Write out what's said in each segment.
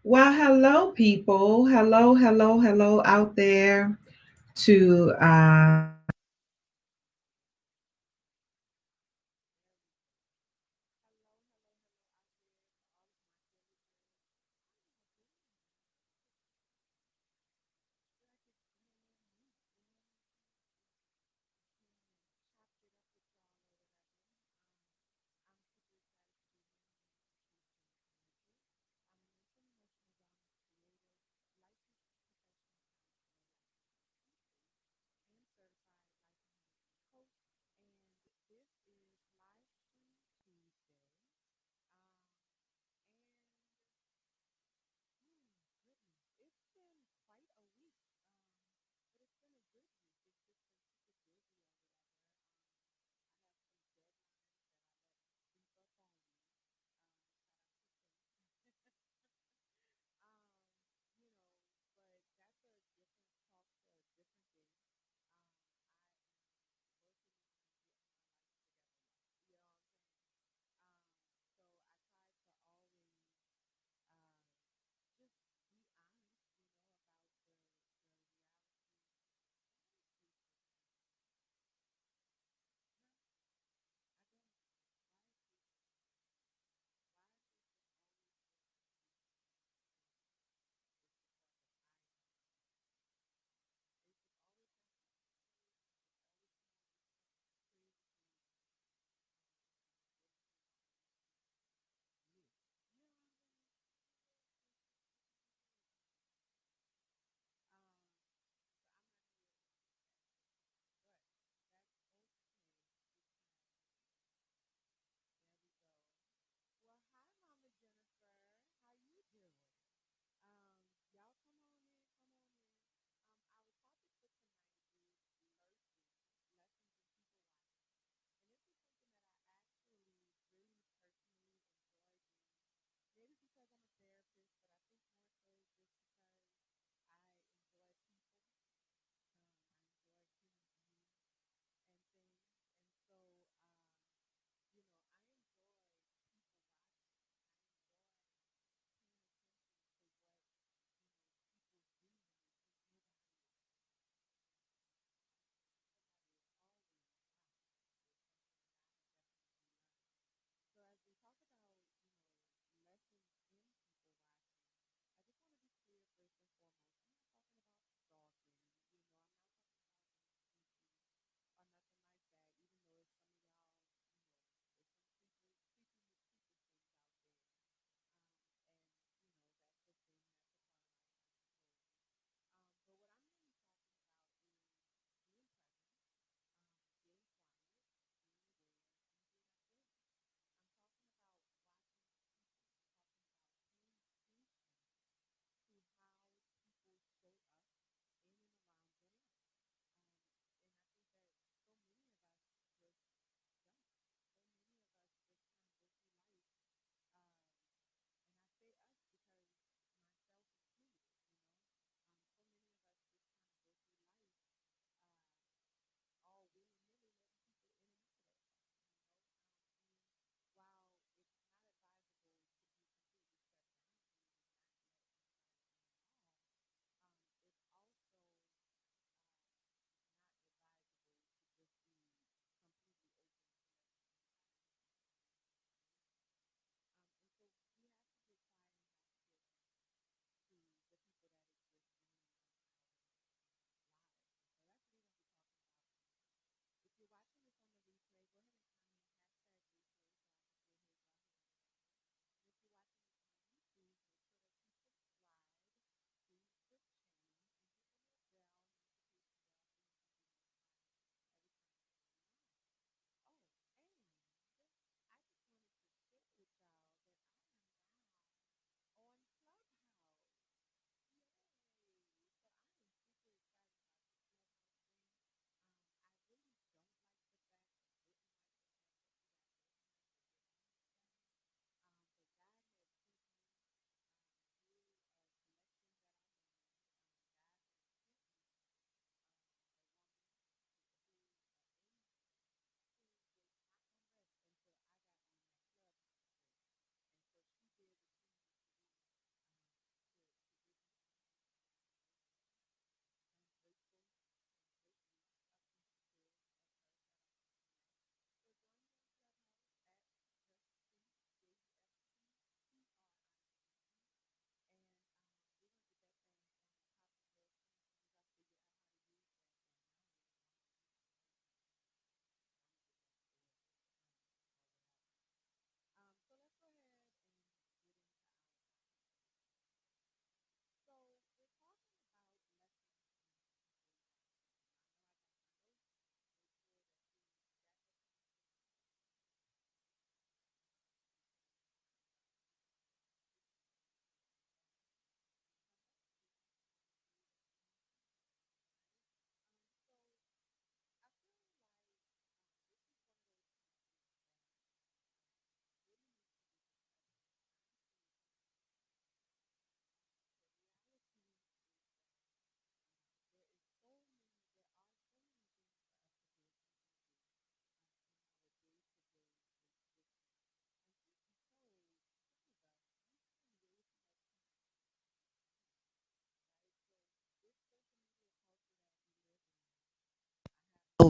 Well, hello, people. Hello, hello, hello out there to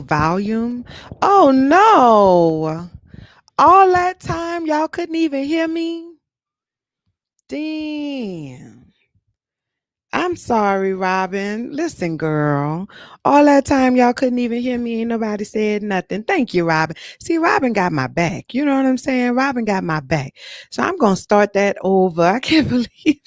volume. Oh no. All that time y'all couldn't even hear me? Damn. I'm sorry, Robin. Listen, girl. All that time y'all couldn't even hear me. Ain't nobody said nothing. Thank you, Robin. See, Robin got my back. You know what I'm saying? Robin got my back. So I'm gonna start that over. I can't believe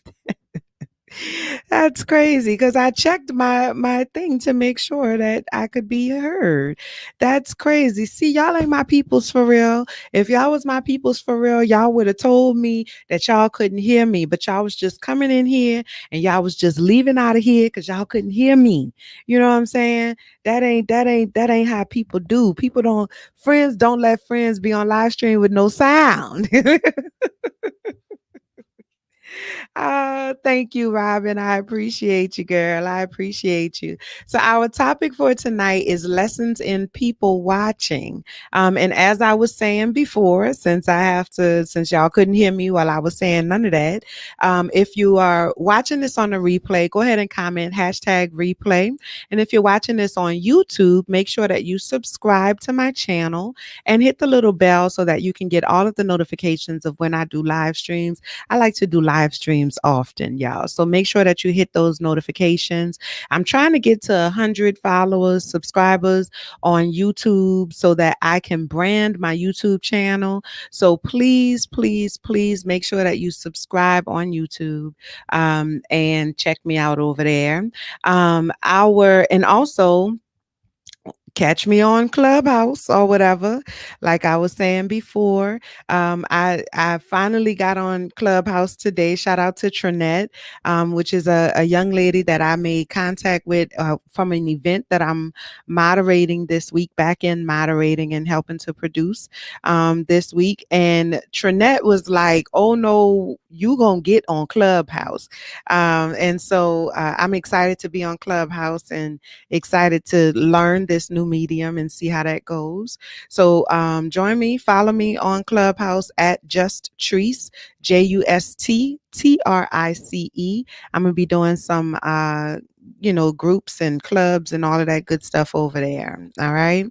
that's crazy because I checked my thing to make sure that I could be heard. That's crazy. See, y'all ain't my peoples for real. If y'all was my peoples for real, y'all would have told me that y'all couldn't hear me, but y'all was just coming in here and y'all was just leaving out of here because y'all couldn't hear me. You know what I'm saying? That ain't how people do. People don't friends don't let friends be on live stream with no sound. Thank you, Robin. I appreciate you, girl. I appreciate you. So, our topic for tonight is lessons in people watching. And as I was saying before, since y'all couldn't hear me while I was saying none of that, if you are watching this on a replay, go ahead and comment hashtag replay. And if you're watching this on YouTube, make sure that you subscribe to my channel and hit the little bell so that you can get all of the notifications of when I do live streams. I like to do live streams often, y'all. So make sure that you hit those notifications. I'm trying to get to 100 followers, subscribers on YouTube so that I can brand my YouTube channel. So please, please, please make sure that you subscribe on YouTube and check me out over there. And also catch me on Clubhouse or whatever. Like I was saying before, I finally got on Clubhouse today. Shout out to Trinette, which is a young lady that I made contact with from an event that I'm moderating this week, back in moderating and helping to produce this week. And Trinette was like, "Oh no, you gonna get on Clubhouse," and so I'm excited to be on Clubhouse and excited to learn this new medium and see how that goes. So join me, follow me on Clubhouse at Just Treese, JUSTTRICE. I'm gonna be doing some groups and clubs and all of that good stuff over there. All right.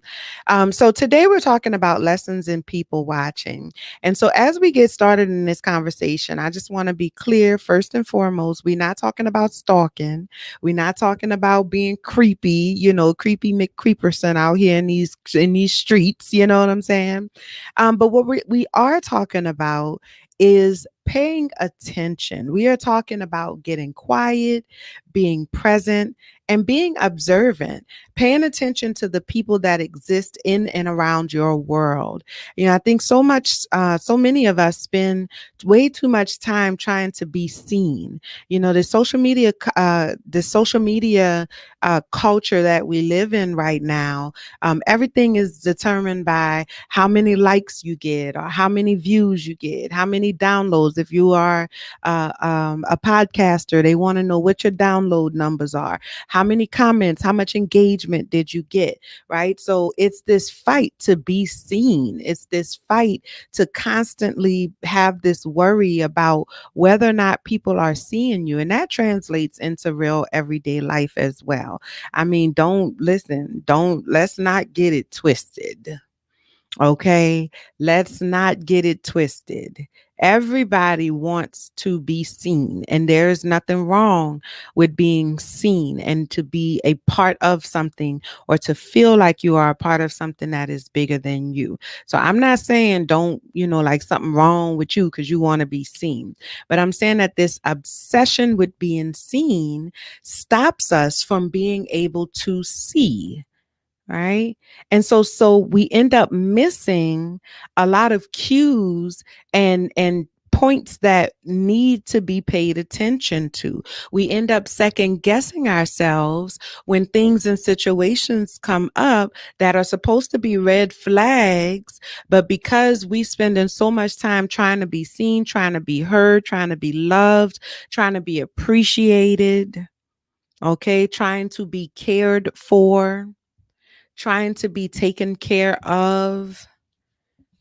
So today we're talking about lessons in people watching. And so as we get started in this conversation, I just want to be clear first and foremost, we're not talking about stalking. We're not talking about being creepy, creepy McCreeperson out here in these streets, you know what I'm saying? But what we are talking about is paying attention. We are talking about getting quiet, being present, and being observant, paying attention to the people that exist in and around your world. I think so many of us spend way too much time trying to be seen. The social media culture that we live in right now, everything is determined by how many likes you get or how many views you get, how many downloads. If you are a podcaster, they want to know what your download numbers are, how many comments, how much engagement did you get, right? So it's this fight to be seen. It's this fight to constantly have this worry about whether or not people are seeing you. And that translates into real everyday life as well. I mean, let's not get it twisted. Okay, let's not get it twisted. Everybody wants to be seen, and there's nothing wrong with being seen and to be a part of something or to feel like you are a part of something that is bigger than you. So I'm not saying don't, like something wrong with you because you want to be seen, but I'm saying that this obsession with being seen stops us from being able to see. Right. And so we end up missing a lot of cues and points that need to be paid attention to. We end up second guessing ourselves when things and situations come up that are supposed to be red flags, but because we spending so much time trying to be seen, trying to be heard, trying to be loved, trying to be appreciated, okay, trying to be cared for, trying to be taken care of.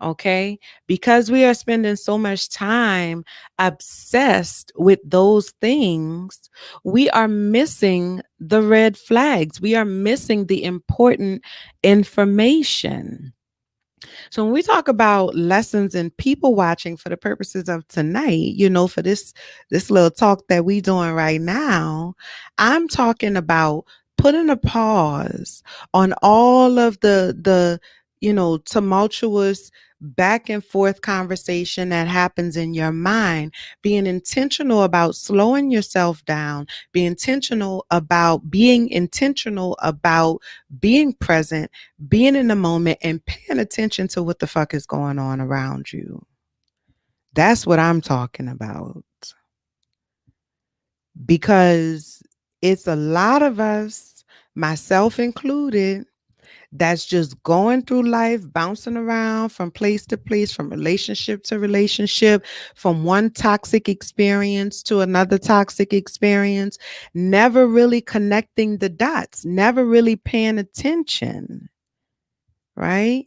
Okay. Because we are spending so much time obsessed with those things, we are missing the red flags. We are missing the important information. So when we talk about lessons in people watching for the purposes of tonight, for this little talk that we doing right now, I'm talking about putting a pause on all of the tumultuous back and forth conversation that happens in your mind, being intentional about slowing yourself down, being intentional about being present, being in the moment, and paying attention to what the fuck is going on around you. That's what I'm talking about. Because it's a lot of us, myself included, that's just going through life, bouncing around from place to place, from relationship to relationship, from one toxic experience to another toxic experience, never really connecting the dots, never really paying attention, right?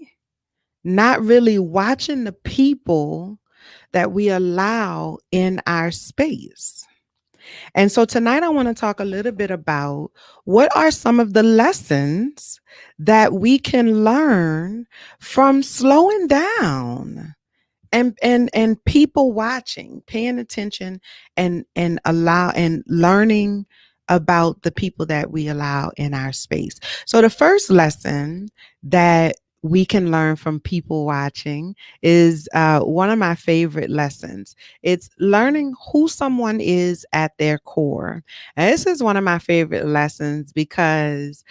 Not really watching the people that we allow in our space. And so tonight I want to talk a little bit about what are some of the lessons that we can learn from slowing down and people watching, paying attention and learning about the people that we allow in our space. So the first lesson that we can learn from people watching is one of my favorite lessons. It's learning who someone is at their core. And this is one of my favorite lessons because,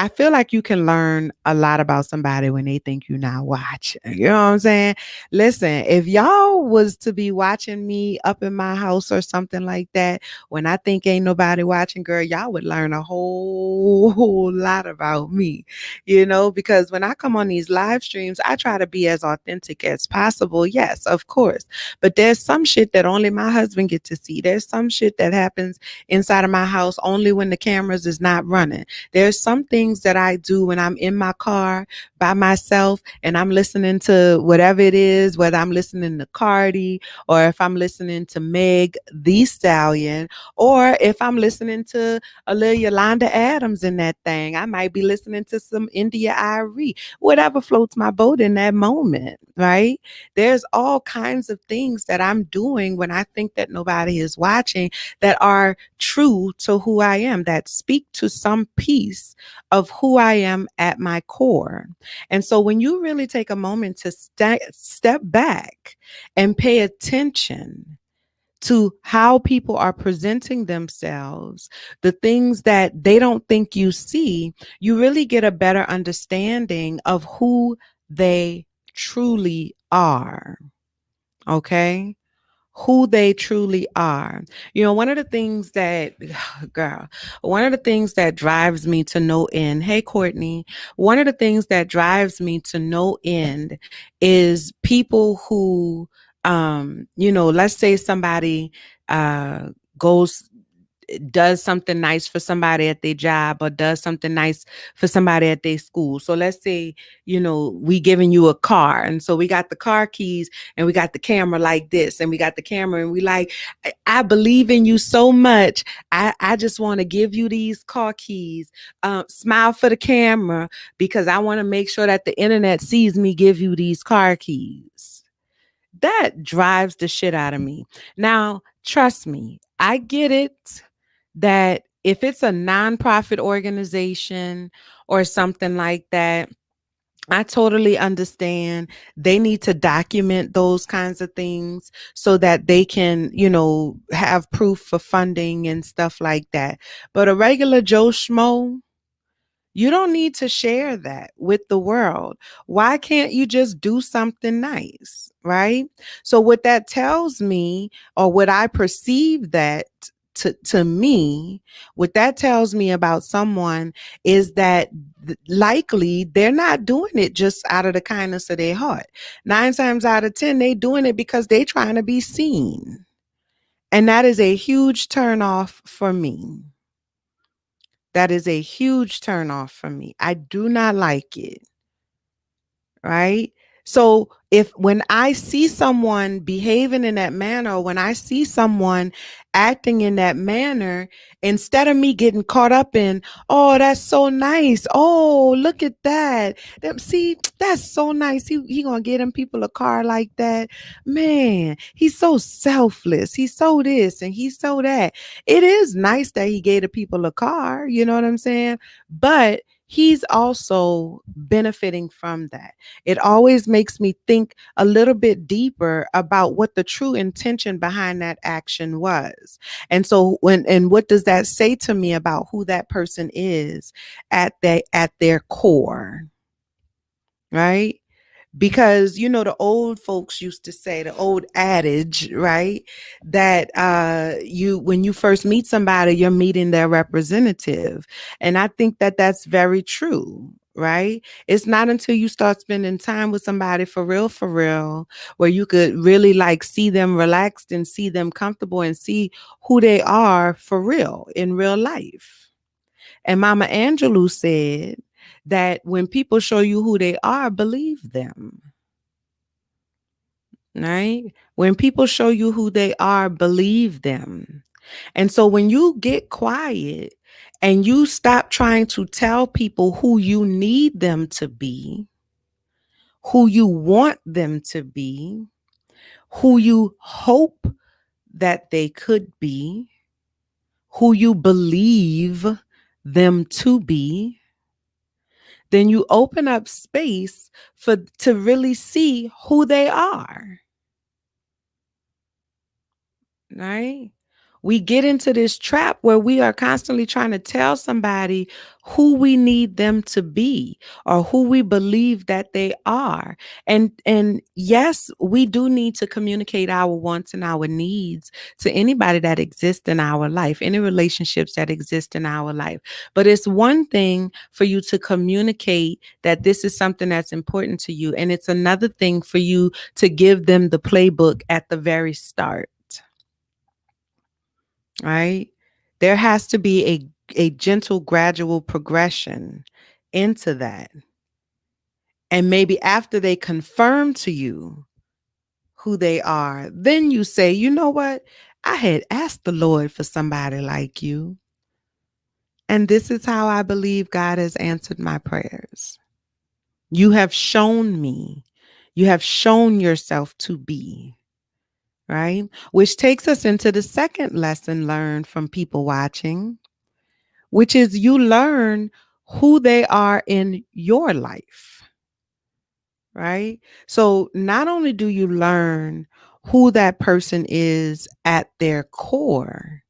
I feel like you can learn a lot about somebody when they think you're not watching. You know what I'm saying? Listen, if y'all was to be watching me up in my house or something like that, when I think ain't nobody watching, girl, y'all would learn a whole lot about me, because when I come on these live streams, I try to be as authentic as possible. Yes, of course. But there's some shit that only my husband get to see. There's some shit that happens inside of my house only when the cameras is not running. There's some things that I do when I'm in my car by myself and I'm listening to whatever it is, whether I'm listening to Cardi or if I'm listening to Meg the Stallion, or if I'm listening to a little Yolanda Adams in that thing. I might be listening to some India Irie, whatever floats my boat in that moment, right? There's all kinds of things that I'm doing when I think that nobody is watching that are true to who I am, that speak to some piece of who I am at my core. And so when you really take a moment to step back and pay attention to how people are presenting themselves, the things that they don't think you see, you really get a better understanding of who they truly are. Okay? Who they truly are. One of the things that, girl, one of the things that drives me to no end, hey, Courtney, one of the things that drives me to no end is people who, let's say somebody goes does something nice for somebody at their job or does something nice for somebody at their school. So let's say, we giving you a car. And so we got the car keys and we got the camera like this and we got the camera and we like, I believe in you so much. I just want to give you these car keys. Smile for the camera because I want to make sure that the internet sees me give you these car keys. That drives the shit out of me. Now, trust me, I get it that if it's a nonprofit organization or something like that, I totally understand. They need to document those kinds of things so that they can, have proof for funding and stuff like that. But a regular Joe Schmo, you don't need to share that with the world. Why can't you just do something nice? Right? So, what that tells me, or what I perceive that to me, what that tells me about someone is that likely they're not doing it just out of the kindness of their heart. 9 times out of 10, they doing it because they trying to be seen. And that is a huge turn off for me. That is a huge turn off for me. I do not like it. Right? So if when I see someone behaving in that manner, or when I see someone acting in that manner, instead of me getting caught up in, oh, that's so nice. Oh, look at that. See, that's so nice. He gonna get them people a car like that. Man, he's so selfless. He's so this and he's so that. It is nice that he gave the people a car, you know what I'm saying? But he's also benefiting from that. It always makes me think a little bit deeper about what the true intention behind that action was. And so and what does that say to me about who that person is at their core, right? Because the old folks used to say, the old adage, right, that you when you first meet somebody, you're meeting their representative. And I think that that's very true, right? It's not until you start spending time with somebody for real, where you could really like see them relaxed and see them comfortable and see who they are for real in real life. And Mama Angelou said that when people show you who they are, believe them, right? When people show you who they are, believe them. And so when you get quiet and you stop trying to tell people who you need them to be, who you want them to be, who you hope that they could be, who you believe them to be, then you open up space for to really see who they are. Right? We get into this trap where we are constantly trying to tell somebody who we need them to be or who we believe that they are. And yes, we do need to communicate our wants and our needs to anybody that exists in our life, any relationships that exist in our life. But it's one thing for you to communicate that this is something that's important to you, and it's another thing for you to give them the playbook at the very start. Right? There has to be a gentle, gradual progression into that. And maybe after they confirm to you who they are, then you say, you know what? I had asked the Lord for somebody like you. And this is how I believe God has answered my prayers. You have shown me, you have shown yourself to be. Right? Which takes us into the second lesson learned from people watching, which is you learn who they are in your life, right? So not only do you learn who that person is at their core,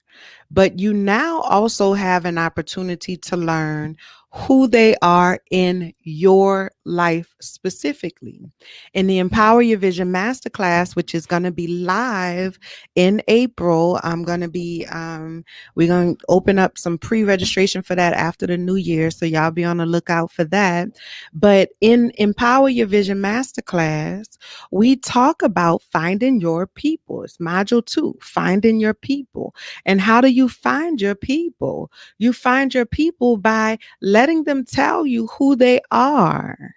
but you now also have an opportunity to learn who they are in your life specifically. In the Empower Your Vision Masterclass, which is going to be live in April, we're going to open up some pre-registration for that after the new year. So y'all be on the lookout for that. But in Empower Your Vision Masterclass, we talk about finding your people. It's module 2, finding your people. And how do you find your people? You find your people by letting them tell you who they are,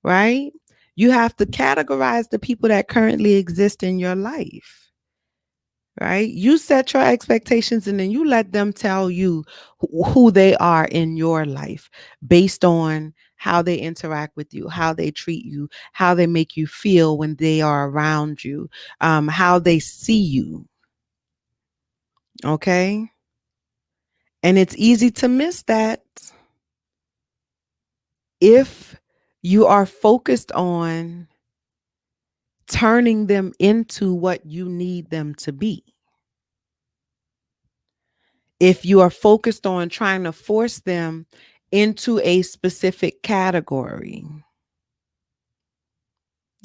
right? You have to categorize the people that currently exist in your life, right? You set your expectations and then you let them tell you who they are in your life based on how they interact with you, how they treat you, how they make you feel when they are around you, how they see you. Okay. And it's easy to miss that if you are focused on turning them into what you need them to be. If you are focused on trying to force them into a specific category,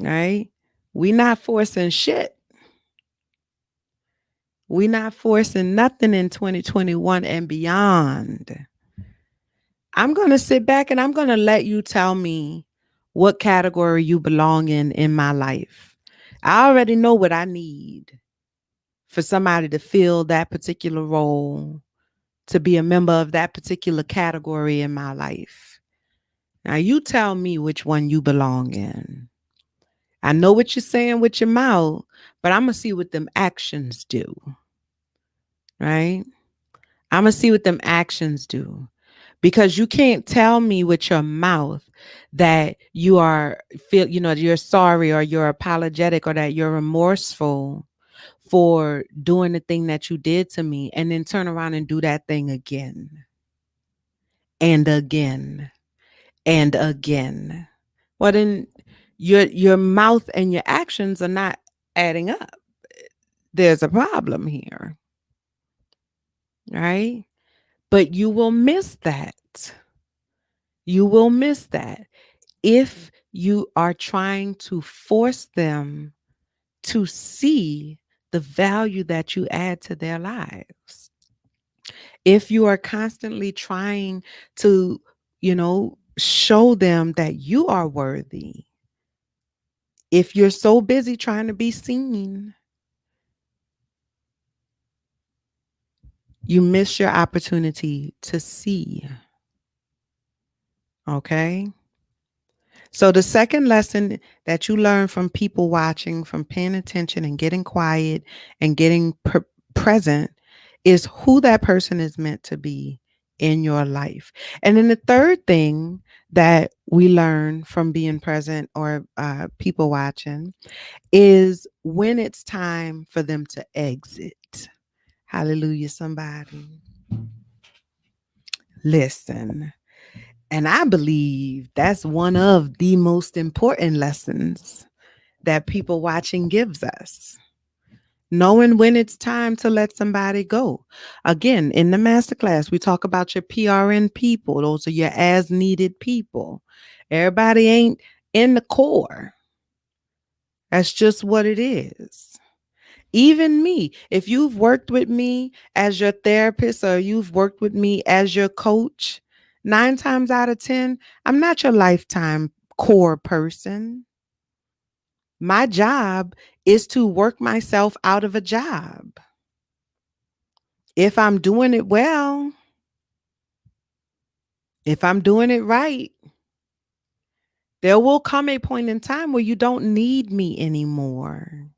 right? We not forcing shit. We not forcing nothing in 2021 and beyond. I'm going to sit back and I'm going to let you tell me what category you belong in my life. I already know what I need for somebody to fill that particular role, to be a member of that particular category in my life. Now you tell me which one you belong in. I know what you're saying with your mouth, but I'm going to see what them actions do, right? I'm going to see what them actions do. Because you can't tell me with your mouth that you are you're sorry or you're apologetic or that you're remorseful for doing the thing that you did to me and then turn around and do that thing again and again and again. Well, then your mouth and your actions are not adding up. There's a problem here, right? But you will miss that. You will miss that if you are trying to force them to see the value that you add to their lives. If you are constantly trying to, show them that you are worthy, if you're so busy trying to be seen, you miss your opportunity to see. Okay? So, the second lesson that you learn from people watching, from paying attention and getting quiet and getting present is who that person is meant to be in your life. And then the third thing that we learn from being present or people watching is when it's time for them to exit. Hallelujah, somebody. Listen. And I believe that's one of the most important lessons that people watching gives us. Knowing when it's time to let somebody go. Again, in the masterclass, we talk about your PRN people. Those are your as needed people. Everybody ain't in the core. That's just what it is. Even me, if you've worked with me as your therapist or you've worked with me as your coach, 9 times out of 10, I'm not your lifetime core person. My job is to work myself out of a job. If I'm doing it well, if I'm doing it right, there will come a point in time where you don't need me anymore.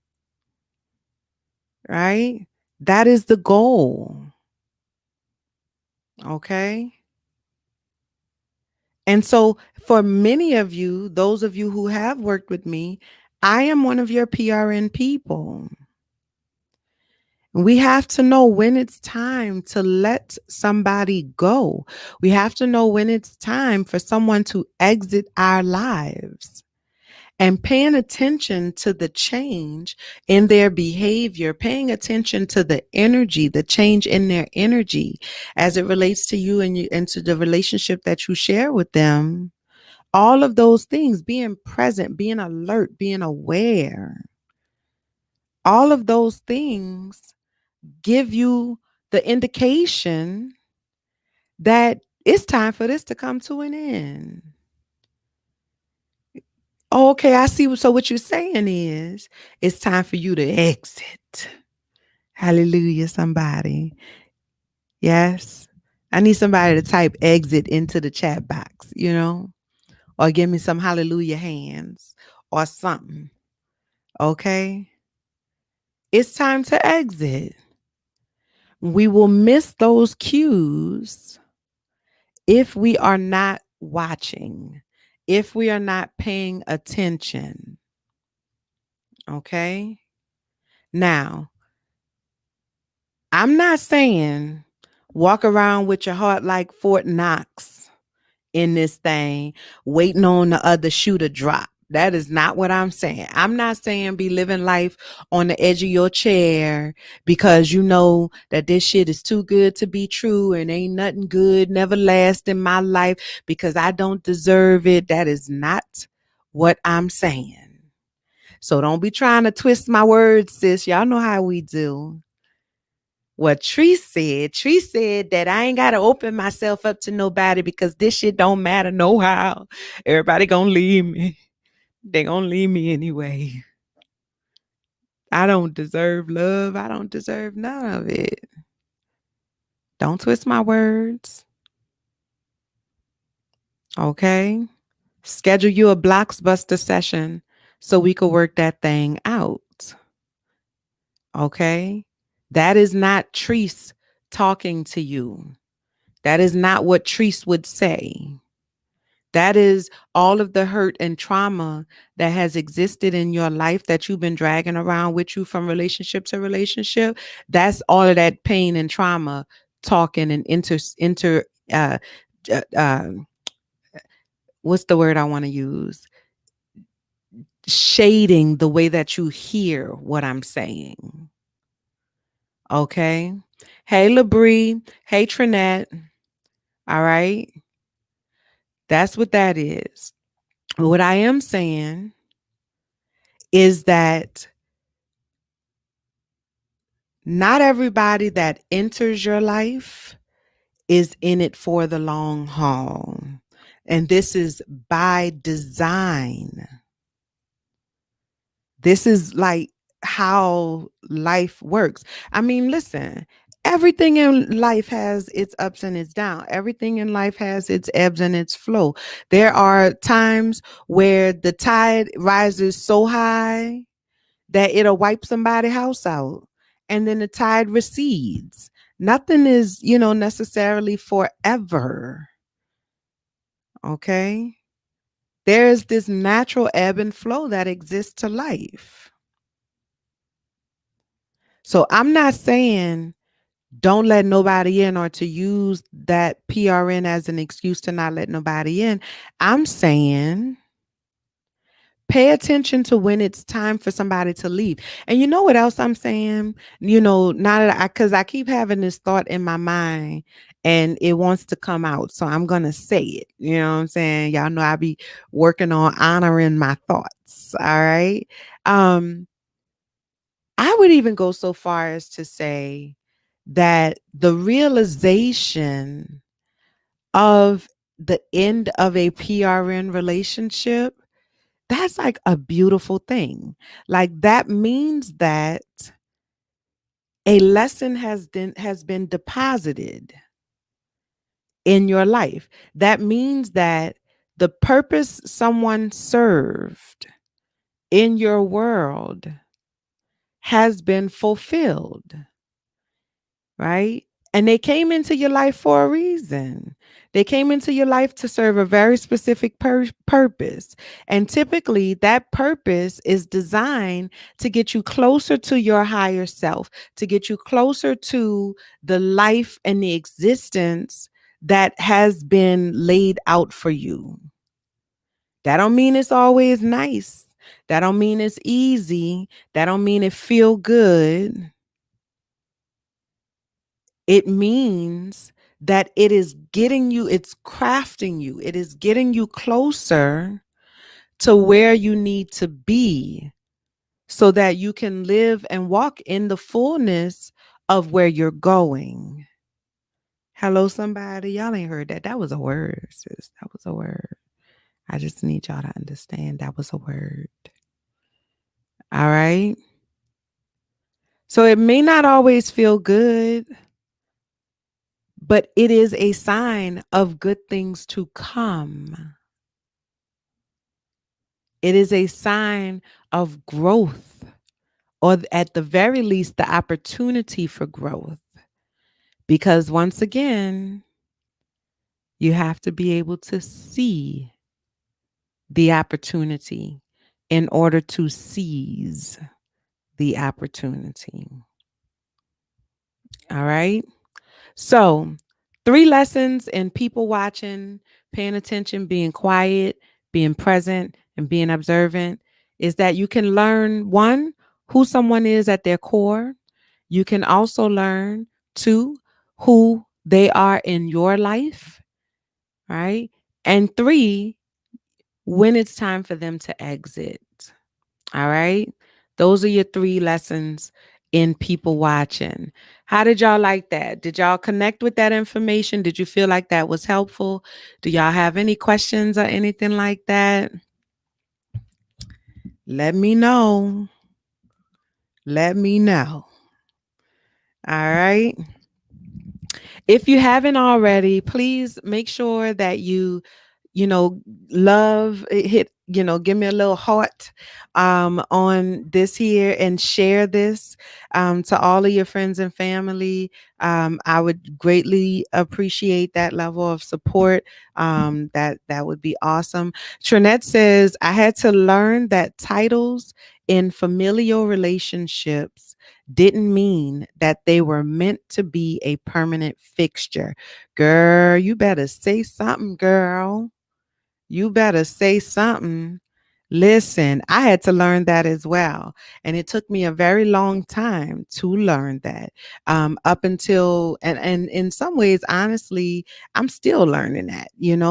Right? That is the goal. Okay? And so, for many of you, those of you who have worked with me, I am one of your PRN people. We have to know when it's time to let somebody go. We have to know when it's time for someone to exit our lives. And paying attention to the change in their behavior, paying attention to the energy, the change in their energy as it relates to you and to the relationship that you share with them. All of those things, being present, being alert, being aware, all of those things give you the indication that it's time for this to come to an end. Oh, okay, I see. So what you're saying is it's time for you to exit. Hallelujah, somebody. Yes. I need somebody to type exit into the chat box, or give me some hallelujah hands or something. Okay. It's time to exit. We will miss those cues if we are not watching, if we are not paying attention. Okay. Now, I'm not saying walk around with your heart like Fort Knox in this thing, waiting on the other shoe to drop. That is not what I'm saying. I'm not saying be living life on the edge of your chair because you know that this shit is too good to be true and ain't nothing good never last in my life because I don't deserve it. That is not what I'm saying. So don't be trying to twist my words, sis. Y'all know how we do. What Tree said that I ain't got to open myself up to nobody because this shit don't matter no how. Everybody gonna leave me. They gonna leave me anyway. I don't deserve love. I don't deserve none of it. Don't twist my words. Okay. Schedule you a Blockbuster session so we could work that thing out. Okay? That is not Treese talking to you. That is not what Treese would say. That is all of the hurt and trauma that has existed in your life that you've been dragging around with you from relationship to relationship. That's all of that pain and trauma talking and uh, uh, um, what's the word I want to use? Shading the way that you hear what I'm saying. Okay. Hey, Labrie. Hey, Trinette. All right. That's what that is. What I am saying is that not everybody that enters your life is in it for the long haul. And this is by design. This is like how life works. I mean, listen, everything in life has its ups and its downs. Everything in life has its ebbs and its flow. There are times where the tide rises so high that it'll wipe somebody's house out, and then the tide recedes. Nothing is, necessarily forever. Okay? There is this natural ebb and flow that exists to life. So I'm not saying don't let nobody in or to use that PRN as an excuse to not let nobody in. I'm saying pay attention to when it's time for somebody to leave. And you know what else I'm saying? Now that because I keep having this thought in my mind and it wants to come out. So I'm going to say it. You know what I'm saying? Y'all know I be working on honoring my thoughts. All right. Um, I would even go so far as to say that the realization of the end of a PRN relationship, that's like a beautiful thing. Like that means that a lesson has been deposited in your life. That means that the purpose someone served in your world has been fulfilled. Right? And they came into your life for a reason. They came into your life to serve a very specific purpose. And typically, that purpose is designed to get you closer to your higher self, to get you closer to the life and the existence that has been laid out for you. That don't mean it's always nice. That don't mean it's easy. That don't mean it feel good. It means that it's crafting you, it is getting you closer to where you need to be so that you can live and walk in the fullness of where you're going. Hello, somebody. Y'all ain't heard that. That was a word, sis. That was a word. I just need y'all to understand that was a word. All right. So it may not always feel good, but it is a sign of good things to come. It is a sign of growth, or at the very least, the opportunity for growth. Because once again, you have to be able to see the opportunity in order to seize the opportunity. All right. So, 3 lessons in people watching, paying attention, being quiet, being present, and being observant is that you can learn, 1, who someone is at their core. You can also learn, 2, who they are in your life, right? And 3, when it's time for them to exit. All right. Those are your 3 lessons in people watching. How did y'all like that? Did y'all connect with that information? Did you feel like that was helpful? Do y'all have any questions or anything like that? Let me know. Let me know. All right. If you haven't already, please make sure that you love, hit give me a little heart on this here and share this to all of your friends and family. I would greatly appreciate that level of support. That would be awesome. Trinette says, I had to learn that titles in familial relationships didn't mean that they were meant to be a permanent fixture. Girl, you better say something, girl. You better say something. Listen, I had to learn that as well. And it took me a very long time to learn that. Up until, and in some ways, honestly, I'm still learning that, in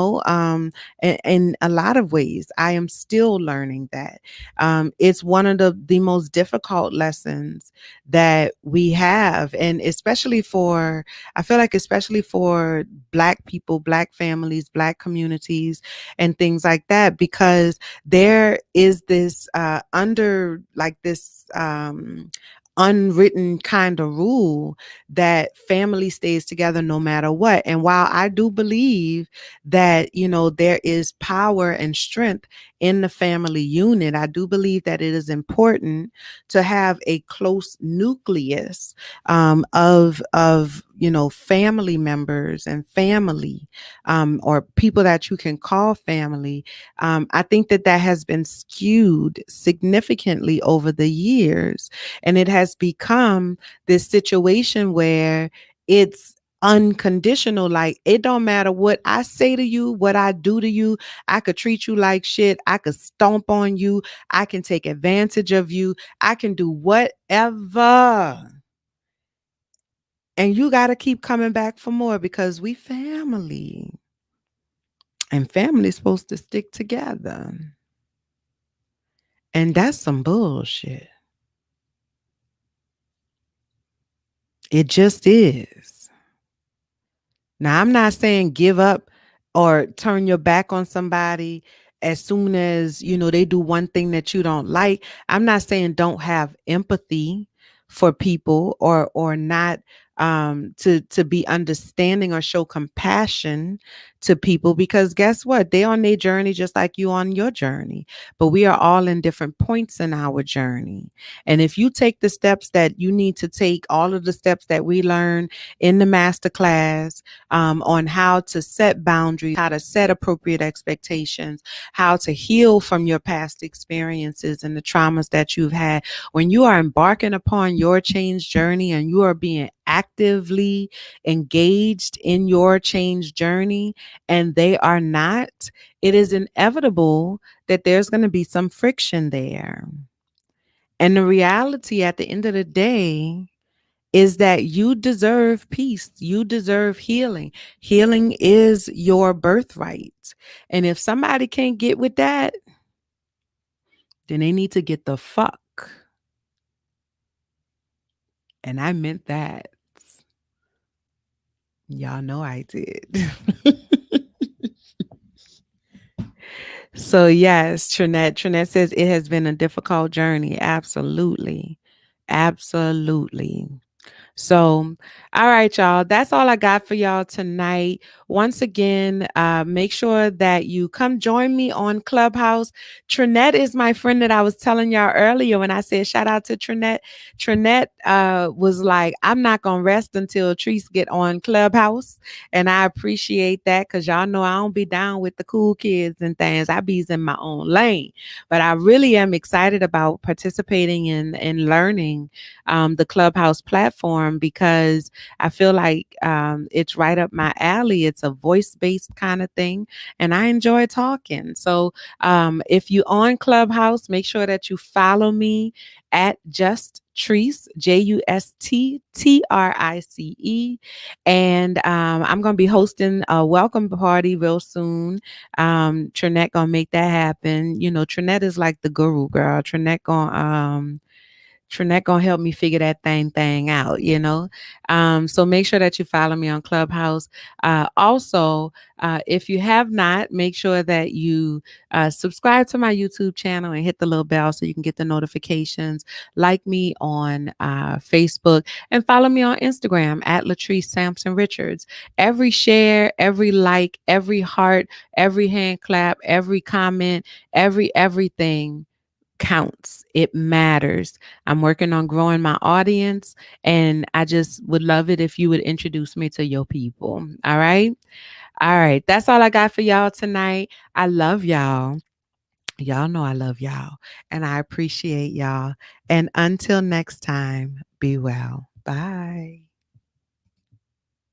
a lot of ways, I am still learning that. It's one of the most difficult lessons that we have. And I feel like, especially for Black people, Black families, Black communities, and things like that, because there is this unwritten kind of rule that family stays together no matter what. And while I do believe that, there is power and strength in the family unit, I do believe that it is important to have a close nucleus of family members and family, or people that you can call family. I think that has been skewed significantly over the years, and it has become this situation where it's unconditional. Like, it don't matter what I say to you, what I do to you. I could treat you like shit. I could stomp on you. I can take advantage of you. I can do whatever. And you got to keep coming back for more, because we family. And family's supposed to stick together. And that's some bullshit. It just is. Now, I'm not saying give up or turn your back on somebody as soon as, they do one thing that you don't like. I'm not saying don't have empathy for people, or not, to be understanding or show compassion to people, because guess what? They on their journey just like you on your journey. But we are all in different points in our journey. And if you take the steps that you need to take, all of the steps that we learn in the master class, on how to set boundaries, how to set appropriate expectations, how to heal from your past experiences and the traumas that you've had. When you are embarking upon your change journey and you are being actively engaged in your change journey, and they are not, it is inevitable that there's going to be some friction there. And the reality at the end of the day is that you deserve peace. You deserve healing. Healing is your birthright. And if somebody can't get with that, then they need to get the fuck. And I meant that. Y'all know I did. So yes, Trinette says it has been a difficult journey. Absolutely. Absolutely. So, all right, y'all. That's all I got for y'all tonight. Once again, make sure that you come join me on Clubhouse. Trinette is my friend that I was telling y'all earlier when I said shout out to Trinette. Trinette was like, I'm not going to rest until Treese get on Clubhouse. And I appreciate that, because y'all know I don't be down with the cool kids and things. I be in my own lane. But I really am excited about participating in learning the Clubhouse platform, because I feel like it's right up my alley. It's a voice-based kind of thing, and I enjoy talking. So if you on Clubhouse, make sure that you follow me at Just Treese, JUSTTRICE. And I'm going to be hosting a welcome party real soon. Trinette going to make that happen. Trinette is like the guru, girl. Trinette gonna help me figure that thing out, you know. So make sure that you follow me on Clubhouse. Also, if you have not, make sure that you subscribe to my YouTube channel and hit the little bell so you can get the notifications. Like me on Facebook and follow me on Instagram at Latrice Sampson Richards. Every share, every like, every heart, every hand clap, every comment, everything counts. It matters. I'm working on growing my audience, and I just would love it if you would introduce me to your people. All right. All right. That's all I got for y'all tonight. I love y'all. Y'all know I love y'all, and I appreciate y'all. And until next time, be well. Bye.